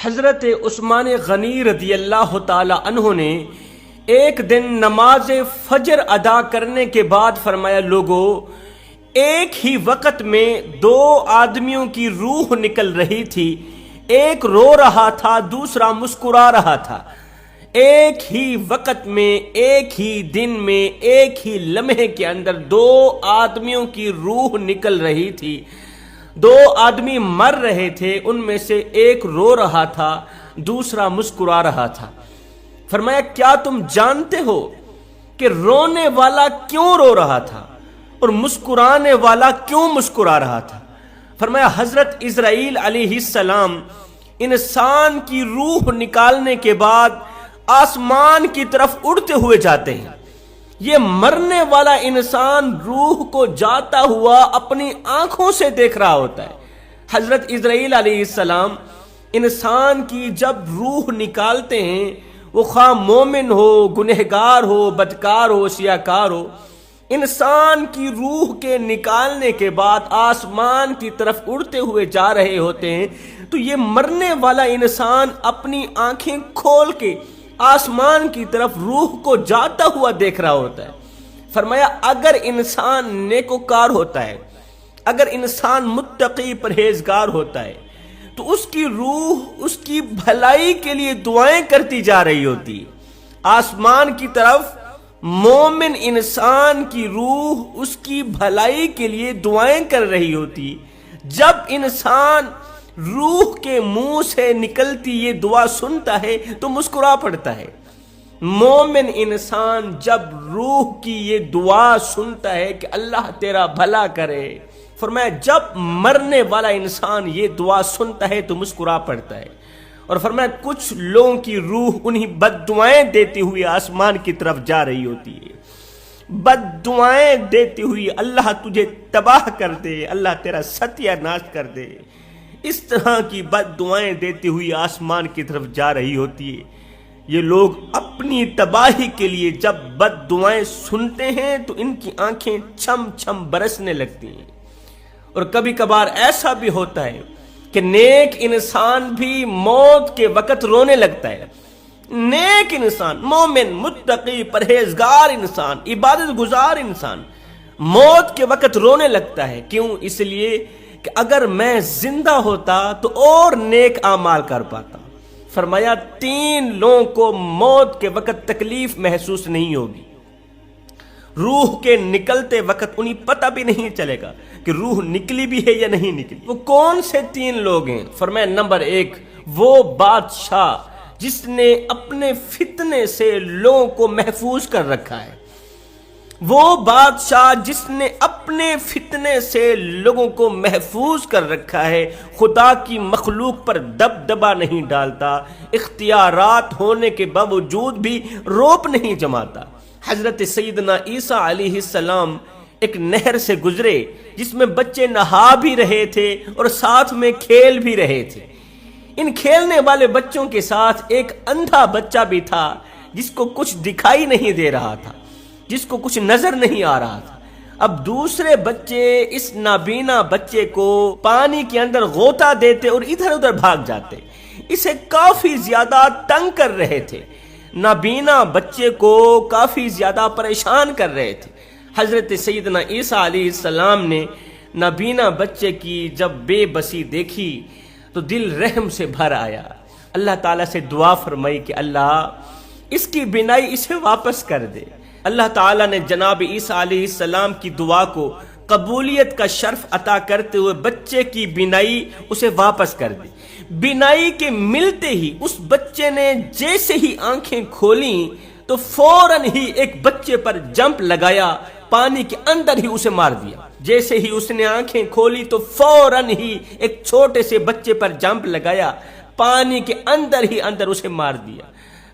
حضرت عثمان غنی رضی اللہ تعالی عنہ نے ایک دن نماز فجر ادا کرنے کے بعد فرمایا، لوگو ایک ہی وقت میں دو آدمیوں کی روح نکل رہی تھی، ایک رو رہا تھا دوسرا مسکرا رہا تھا۔ ایک ہی وقت میں، ایک ہی دن میں، ایک ہی لمحے کے اندر دو آدمیوں کی روح نکل رہی تھی، دو آدمی مر رہے تھے، ان میں سے ایک رو رہا تھا دوسرا مسکرا رہا تھا۔ فرمایا، کیا تم جانتے ہو کہ رونے والا کیوں رو رہا تھا اور مسکرانے والا کیوں مسکرا رہا تھا؟ فرمایا، حضرت اسرائیل علیہ السلام انسان کی روح نکالنے کے بعد آسمان کی طرف اڑتے ہوئے جاتے ہیں۔ یہ مرنے والا انسان روح کو جاتا ہوا اپنی آنکھوں سے دیکھ رہا ہوتا ہے۔ حضرت اسرائیل علیہ السلام انسان کی جب روح نکالتے ہیں، وہ خواہ مومن ہو، گنہگار ہو، بدکار ہو، سیاہکار ہو، انسان کی روح کے نکالنے کے بعد آسمان کی طرف اڑتے ہوئے جا رہے ہوتے ہیں، تو یہ مرنے والا انسان اپنی آنکھیں کھول کے آسمان کی طرف روح کو جاتا ہوا دیکھ رہا ہوتا ہے۔ فرمایا، اگر انسان نیکوکار ہوتا ہے، اگر انسان متقی پرہیزگار ہوتا ہے، تو اس کی روح اس کی بھلائی کے لیے دعائیں کرتی جا رہی ہوتی۔ آسمان کی طرف مومن انسان کی روح اس کی بھلائی کے لیے دعائیں کر رہی ہوتی۔ جب انسان روح کے منہ سے نکلتی یہ دعا سنتا ہے تو مسکرا پڑتا ہے۔ مومن انسان جب روح کی یہ دعا سنتا ہے کہ اللہ تیرا بھلا کرے، فرمایا جب مرنے والا انسان یہ دعا سنتا ہے تو مسکرا پڑتا ہے۔ اور فرمایا کچھ لوگوں کی روح انہی بد دعائیں دیتی ہوئی آسمان کی طرف جا رہی ہوتی ہے، بد دعائیں دیتی ہوئی، اللہ تجھے تباہ کر دے، اللہ تیرا ستیہ ناش کر دے، اس طرح کی بد دعائیں دیتی ہوئی آسمان کی طرف جا رہی ہوتی ہے۔ یہ لوگ اپنی تباہی کے لیے جب بد دعائیں سنتے ہیں تو ان کی آنکھیں چھم چھم برسنے لگتی ہیں۔ اور کبھی کبھار ایسا بھی ہوتا ہے کہ نیک انسان بھی موت کے وقت رونے لگتا ہے۔ نیک انسان، مومن، متقی، پرہیزگار انسان، عبادت گزار انسان موت کے وقت رونے لگتا ہے۔ کیوں؟ اس لیے کہ اگر میں زندہ ہوتا تو اور نیک اعمال کر پاتا۔ فرمایا تین لوگوں کو موت کے وقت تکلیف محسوس نہیں ہوگی، روح کے نکلتے وقت انہیں پتہ بھی نہیں چلے گا کہ روح نکلی بھی ہے یا نہیں نکلی۔ وہ کون سے تین لوگ ہیں؟ فرمایا نمبر ایک، وہ بادشاہ جس نے اپنے فتنے سے لوگوں کو محفوظ کر رکھا ہے، وہ بادشاہ جس نے اپنے فتنے سے لوگوں کو محفوظ کر رکھا ہے، خدا کی مخلوق پر دبدبا نہیں ڈالتا، اختیارات ہونے کے باوجود بھی روپ نہیں جماتا۔ حضرت سیدنا عیسیٰ علیہ السلام ایک نہر سے گزرے جس میں بچے نہا بھی رہے تھے اور ساتھ میں کھیل بھی رہے تھے۔ ان کھیلنے والے بچوں کے ساتھ ایک اندھا بچہ بھی تھا جس کو کچھ دکھائی نہیں دے رہا تھا، جس کو کچھ نظر نہیں آ رہا تھا۔ اب دوسرے بچے اس نابینا بچے کو پانی کے اندر غوطہ دیتے اور ادھر ادھر بھاگ جاتے، اسے کافی زیادہ تنگ کر رہے تھے، نابینا بچے کو کافی زیادہ پریشان کر رہے تھے۔ حضرت سیدنا عیسیٰ علیہ السلام نے نابینا بچے کی جب بے بسی دیکھی تو دل رحم سے بھر آیا، اللہ تعالیٰ سے دعا فرمائی کہ اللہ اس کی بینائی اسے واپس کر دے۔ اللہ تعالیٰ نے جناب عیسیٰ علیہ السلام کی دعا کو قبولیت کا شرف عطا کرتے ہوئے بچے کی بینائی اسے واپس کر دی۔ بینائی کے ملتے ہی اس بچے نے جیسے ہی آنکھیں کھولیں تو فوراً ہی ایک بچے پر جمپ لگایا، پانی کے اندر ہی اسے مار دیا۔ جیسے ہی اس نے آنکھیں کھولی تو فوراً ہی ایک چھوٹے سے بچے پر جمپ لگایا، پانی کے اندر ہی اندر اسے مار دیا۔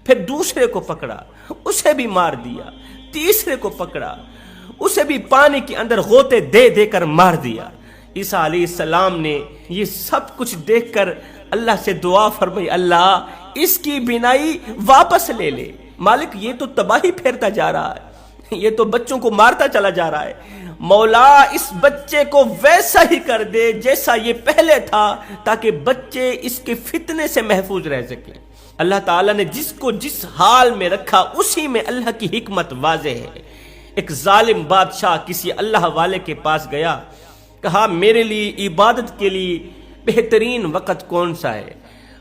پھر دوسرے کو پکڑا، اسے بھی مار دیا، تیسرے کو پکڑا، اسے بھی پانی کے اندر غوطے دے دے کر مار دیا۔ عیسیٰ علیہ السلام نے یہ سب کچھ دیکھ کر اللہ سے دعا فرمائی، اللہ اس کی بینائی واپس لے لے، مالک یہ تو تباہی پھیرتا جا رہا ہے، یہ تو بچوں کو مارتا چلا جا رہا ہے۔ مولا اس بچے کو ویسا ہی کر دے جیسا یہ پہلے تھا، تاکہ بچے اس کے فتنے سے محفوظ رہ سکیں۔ اللہ تعالیٰ نے جس کو جس حال میں رکھا اسی میں اللہ کی حکمت واضح ہے۔ ایک ظالم بادشاہ کسی اللہ والے کے پاس گیا، کہا میرے لیے عبادت کے لیے بہترین وقت کون سا ہے؟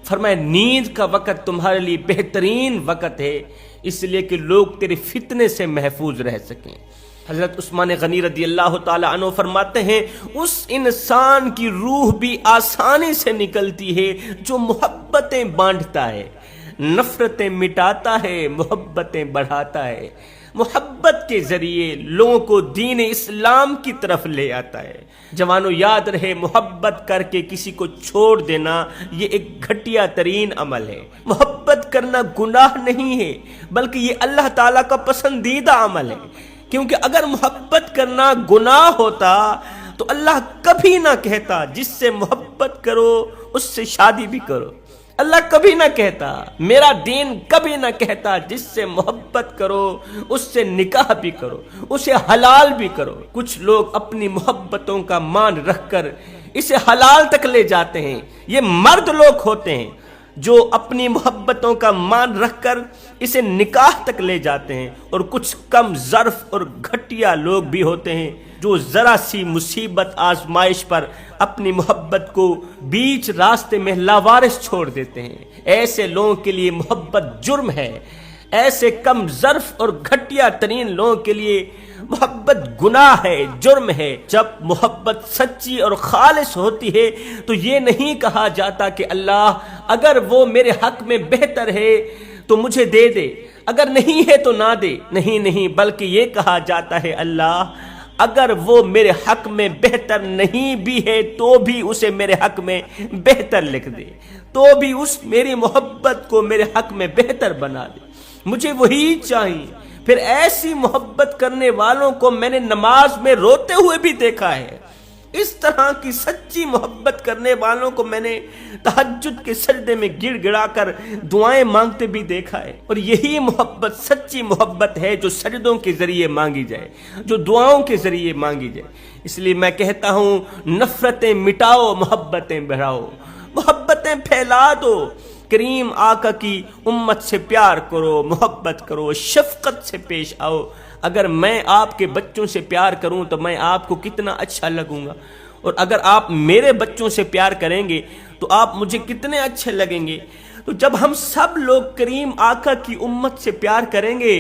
فرمایا نیند کا وقت تمہارے لیے بہترین وقت ہے، اس لیے کہ لوگ تیرے فتنے سے محفوظ رہ سکیں۔ حضرت عثمان غنی رضی اللہ تعالی عنہ فرماتے ہیں اس انسان کی روح بھی آسانی سے نکلتی ہے جو محبتیں بانٹتا ہے، نفرتیں مٹاتا ہے، محبتیں بڑھاتا ہے، محبت کے ذریعے لوگوں کو دین اسلام کی طرف لے آتا ہے۔ جوانوں یاد رہے، محبت کر کے کسی کو چھوڑ دینا یہ ایک گھٹیا ترین عمل ہے۔ محبت کرنا گناہ نہیں ہے، بلکہ یہ اللہ تعالیٰ کا پسندیدہ عمل ہے، کیونکہ اگر محبت کرنا گناہ ہوتا تو اللہ کبھی نہ کہتا جس سے محبت کرو اس سے شادی بھی کرو۔ اللہ کبھی نہ کہتا، میرا دین کبھی نہ کہتا جس سے محبت کرو اس سے نکاح بھی کرو، اسے حلال بھی کرو۔ کچھ لوگ اپنی محبتوں کا مان رکھ کر اسے حلال تک لے جاتے ہیں۔ یہ مرد لوگ ہوتے ہیں جو اپنی محبتوں کا مان رکھ کر اسے نکاح تک لے جاتے ہیں، اور کچھ کم ظرف اور گھٹیا لوگ بھی ہوتے ہیں جو ذرا سی مصیبت آزمائش پر اپنی محبت کو بیچ راستے میں لاوارث چھوڑ دیتے ہیں۔ ایسے لوگوں کے لیے محبت جرم ہے، ایسے کم ظرف اور گھٹیا ترین لوگوں کے لیے محبت گناہ ہے، جرم ہے۔ جب محبت سچی اور خالص ہوتی ہے تو یہ نہیں کہا جاتا کہ اللہ اگر وہ میرے حق میں بہتر ہے تو مجھے دے دے، اگر نہیں ہے تو نہ دے۔ نہیں، بلکہ یہ کہا جاتا ہے اللہ اگر وہ میرے حق میں بہتر نہیں بھی ہے تو بھی اسے میرے حق میں بہتر لکھ دے، تو بھی اس میری محبت کو میرے حق میں بہتر بنا دے، مجھے وہی چاہیے۔ پھر ایسی محبت کرنے والوں کو میں نے نماز میں روتے ہوئے بھی دیکھا ہے، اس طرح کی سچی محبت کرنے والوں کو میں نے تہجد کے سجدے میں گڑ گڑا کر دعائیں مانگتے بھی دیکھا ہے۔ اور یہی محبت سچی محبت ہے جو سجدوں کے ذریعے مانگی جائے، جو دعاؤں کے ذریعے مانگی جائے۔ اس لیے میں کہتا ہوں نفرتیں مٹاؤ، محبتیں بڑھاؤ، محبتیں پھیلا دو۔ کریم آقا کی امت سے پیار کرو، محبت کرو، شفقت سے پیش آؤ۔ اگر میں آپ کے بچوں سے پیار کروں تو میں آپ کو کتنا اچھا لگوں گا، اور اگر آپ میرے بچوں سے پیار کریں گے تو آپ مجھے کتنے اچھے لگیں گے۔ تو جب ہم سب لوگ کریم آقا کی امت سے پیار کریں گے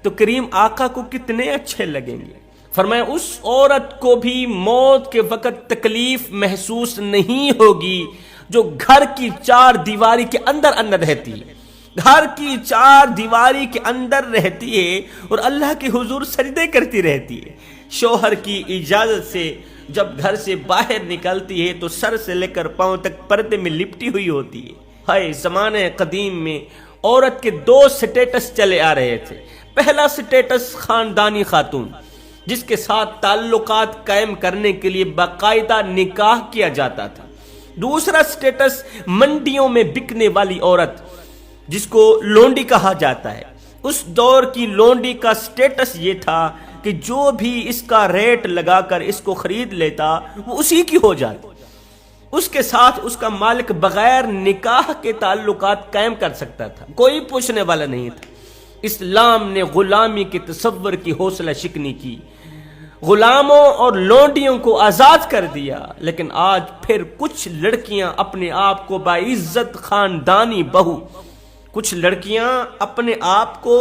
تو کریم آقا کو کتنے اچھے لگیں گے۔ فرمایا اس عورت کو بھی موت کے وقت تکلیف محسوس نہیں ہوگی جو گھر کی چار دیواری کے اندر رہتی ہے، گھر کی چار دیواری کے اندر رہتی ہے اور اللہ کے حضور سجدے کرتی رہتی ہے۔ شوہر کی اجازت سے جب گھر سے باہر نکلتی ہے تو سر سے لے کر پاؤں تک پردے میں لپٹی ہوئی ہوتی ہے۔ ہائے زمانے قدیم میں عورت کے دو سٹیٹس چلے آ رہے تھے۔ پہلا سٹیٹس خاندانی خاتون، جس کے ساتھ تعلقات قائم کرنے کے لیے باقاعدہ نکاح کیا جاتا تھا۔ دوسرا سٹیٹس منڈیوں میں بکنے والی عورت، جس کو لونڈی کہا جاتا ہے۔ اس دور کی لونڈی کا سٹیٹس یہ تھا کہ جو بھی اس کا ریٹ لگا کر اس کو خرید لیتا وہ اسی کی ہو جاتی، اس کے ساتھ اس کا مالک بغیر نکاح کے تعلقات قائم کر سکتا تھا، کوئی پوچھنے والا نہیں تھا۔ اسلام نے غلامی کے تصور کی حوصلہ شکنی کی، غلاموں اور لونڈیوں کو آزاد کر دیا۔ لیکن آج پھر کچھ لڑکیاں اپنے آپ کو باعزت خاندانی بہو، کچھ لڑکیاں اپنے آپ کو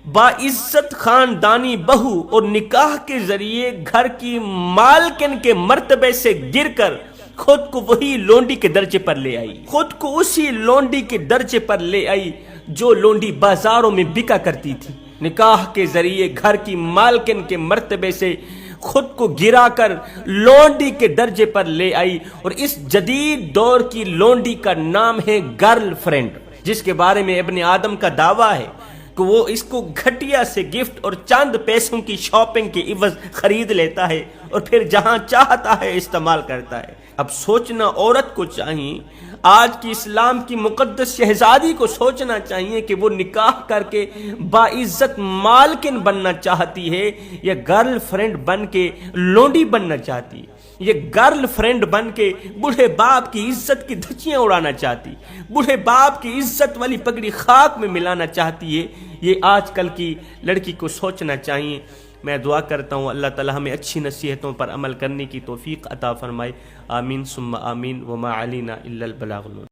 باعزت خاندانی بہو اور نکاح کے ذریعے گھر کی مالکن کے مرتبے سے گر کر خود کو وہی لونڈی کے درجے پر لے آئی، خود کو اسی لونڈی کے درجے پر لے آئی جو لونڈی بازاروں میں بکا کرتی تھی۔ نکاح کے ذریعے گھر کی مالکن کے مرتبے سے خود کو گرا کر لونڈی کے درجے پر لے آئی، اور اس جدید دور کی لونڈی کا نام ہے گرل فرینڈ، جس کے بارے میں ابن آدم کا دعویٰ ہے کہ کہ وہ اس کو گھٹیا سے گفٹ اور چند پیسوں کی شاپنگ کے عوض خرید لیتا ہے اور پھر جہاں چاہتا ہے استعمال کرتا ہے۔ اب سوچنا عورت کو چاہیے، آج کی اسلام کی مقدس شہزادی کو سوچنا چاہیے کہ وہ نکاح کر کے باعزت مالکن بننا چاہتی ہے یا گرل فرینڈ بن کے لونڈی بننا چاہتی ہے، یہ گرل فرینڈ بن کے بوڑھے باپ کی عزت کی دھچیاں اڑانا چاہتی، بوڑھے باپ کی عزت والی پگڑی خاک میں ملانا چاہتی ہے۔ یہ آج کل کی لڑکی کو سوچنا چاہیے۔ میں دعا کرتا ہوں اللہ تعالی ہمیں اچھی نصیحتوں پر عمل کرنے کی توفیق عطا فرمائے۔ آمین ثم آمین، وما علینا الا البلاغ المبین۔